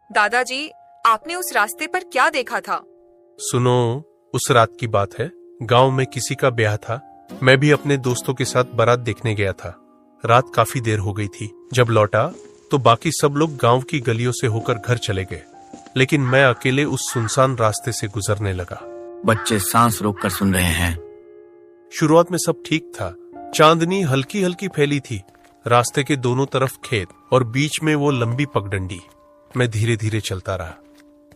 दादाजी, आपने उस रास्ते पर क्या देखा था? सुनो, उस रात की बात है। गांव में किसी का ब्याह था। मैं भी अपने दोस्तों के साथ बारात देखने गया था। रात काफी देर हो गई थी। जब लौटा तो बाकी सब लोग गांव की गलियों से होकर घर चले गए, लेकिन मैं अकेले उस सुनसान रास्ते से गुजरने लगा। बच्चे सांस रोककर सुन रहे हैं। शुरुआत में सब ठीक था। चांदनी हल्की हल्की फैली थी। रास्ते के दोनों तरफ खेत और बीच में वो लंबी पगडंडी। मैं धीरे धीरे चलता रहा,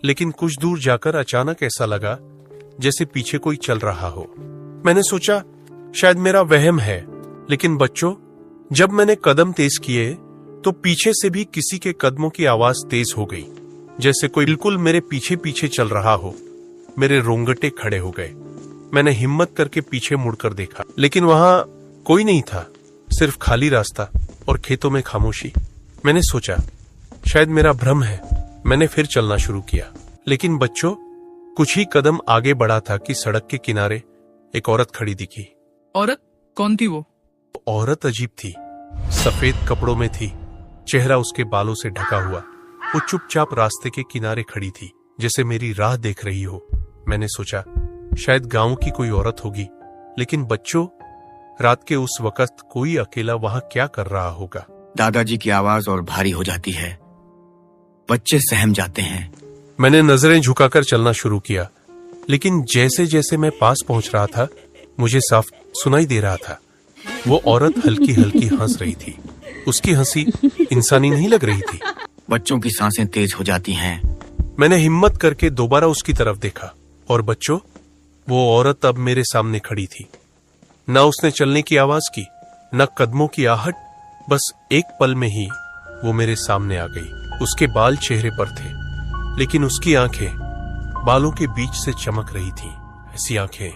लेकिन कुछ दूर जाकर अचानक ऐसा लगा जैसे पीछे कोई चल रहा हो। मैंने सोचा शायद मेरा वहम है, लेकिन बच्चों, जब मैंने कदम तेज किए तो पीछे से भी किसी के कदमों की आवाज तेज हो गई, जैसे कोई बिल्कुल मेरे पीछे पीछे चल रहा हो। मेरे रोंगटे खड़े हो गए। मैंने हिम्मत करके पीछे मुड़कर देखा, लेकिन वहां कोई नहीं था, सिर्फ खाली रास्ता और खेतों में खामोशी। मैंने सोचा शायद मेरा भ्रम है। मैंने फिर चलना शुरू किया, लेकिन बच्चों, कुछ ही कदम आगे बढ़ा था कि सड़क के किनारे एक औरत खड़ी दिखी। औरत? कौन थी वो? औरत अजीब थी। सफेद कपड़ों में थी, चेहरा उसके बालों से ढका हुआ। वो चुपचाप रास्ते के किनारे खड़ी थी, जैसे मेरी राह देख रही हो। मैंने सोचा शायद गांव की कोई औरत होगी, लेकिन बच्चों, रात के उस वक्त कोई अकेला वहां क्या कर रहा होगा? दादाजी की आवाज और भारी हो जाती है। बच्चे सहम जाते हैं। मैंने नजरें झुकाकर चलना शुरू किया, लेकिन जैसे जैसे मैं पास पहुंच रहा था, मुझे साफ सुनाई दे रहा था। वो औरत हल्की हल्की हंस रही थी। उसकी हंसी इंसानी नहीं लग रही थी। बच्चों की सांसें तेज हो जाती हैं। मैंने हिम्मत करके दोबारा उसकी तरफ देखा, और बच्चों, वो औरत अब मेरे सामने खड़ी थी। न उसने चलने की आवाज की, न कदमों की आहट। बस एक पल में ही वो मेरे सामने आ गई। उसके बाल चेहरे पर थे, लेकिन उसकी आंखें बालों के बीच से चमक रही थीं। ऐसी आंखें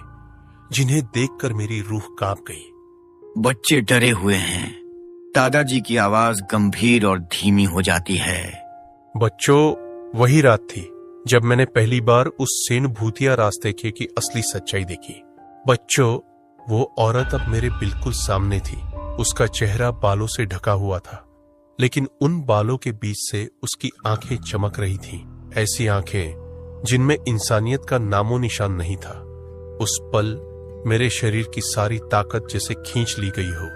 जिन्हें देखकर मेरी रूह कांप गई। बच्चे डरे हुए हैं। दादाजी की आवाज गंभीर और धीमी हो जाती है। बच्चों, वही रात थी जब मैंने पहली बार उस सेन भूतिया रास्ते की असली सच्चाई देखी। बच्चों, वो औरत अब मेरे बिल्कुल सामने थी। उसका चेहरा बालों से ढका हुआ था, लेकिन उन बालों के बीच से उसकी आंखें चमक रही थीं। ऐसी आंखें जिनमें इंसानियत का नामो निशान नहीं था। उस पल मेरे शरीर की सारी ताकत जैसे खींच ली गई हो।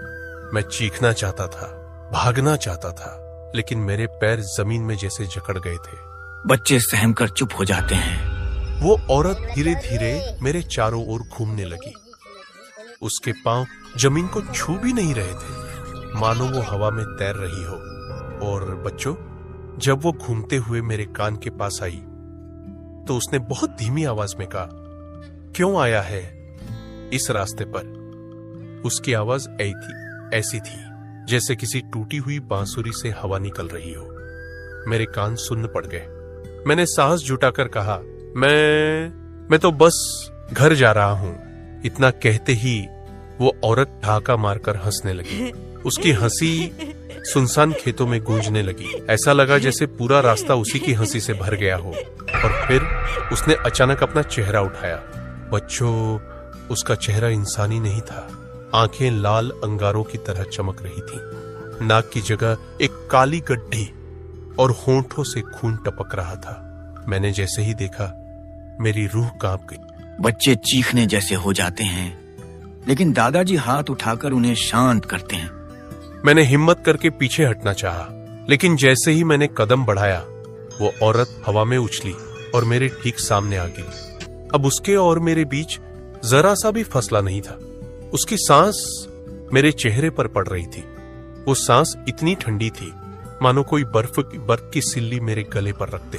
मैं चीखना चाहता था, भागना चाहता था, लेकिन मेरे पैर जमीन में जैसे जकड़ गए थे। बच्चे सहम कर चुप हो जाते हैं। वो औरत धीरे धीरे मेरे चारों ओर घूमने लगी। उसके पांव जमीन को छू भी नहीं रहे थे, मानो वो हवा में तैर रही हो। और बच्चों, जब वो घूमते हुए मेरे कान के पास आई, तो उसने बहुत धीमी आवाज में कहा, क्यों आया है इस रास्ते पर? उसकी आवाज ऐसी थी जैसे किसी टूटी हुई बांसुरी से हवा निकल रही हो। मेरे कान सुन्न पड़ गए। मैंने साहस जुटाकर कहा, मैं तो बस घर जा रहा हूं। इतना कहते ही वो औरत ठहाका मारकर हंसने लगी। उसकी हंसी सुनसान खेतों में गूंजने लगी। ऐसा लगा जैसे पूरा रास्ता उसी की हंसी से भर गया हो। और फिर उसने अचानक अपना चेहरा उठाया। बच्चों, उसका चेहरा इंसानी नहीं था। आंखें लाल अंगारों की तरह चमक रही थीं। नाक की जगह एक काली गड्ढी और होंठों से खून टपक रहा था। मैंने जैसे ही देखा, मेरी रूह कांप गई। बच्चे चीखने जैसे हो जाते हैं, लेकिन दादाजी हाथ उठाकर उन्हें शांत करते हैं। मैंने हिम्मत करके पीछे हटना चाहा, लेकिन जैसे ही मैंने कदम बढ़ाया, वो औरत हवा में उछली और मेरे ठीक सामने आ गिरी। अब उसके और मेरे बीच जरा सा भी फसला नहीं था। उसकी सांस मेरे चेहरे पर पड़ रही थी। वो सांस इतनी ठंडी थी मानो कोई बर्फ की सिल्ली मेरे गले पर रख दे।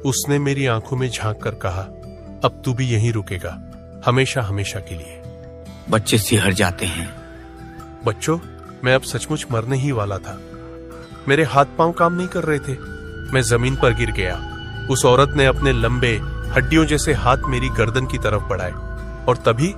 उसने मेरी आंखों में झांक कर कहा, अब तू भी यहीं रुकेगा, हमेशा हमेशा के लिए। बच्चे सिहर जाते हैं। बच्चों, मैं अब सचमुच मरने ही वाला था। मेरे हाथ पांव काम नहीं कर रहे थे। मैं जमीन पर गिर गया। उस औरत ने अपने लंबे हड्डियों जैसे हाथ मेरी गर्दन की तरफ बढ़ाए, और तभी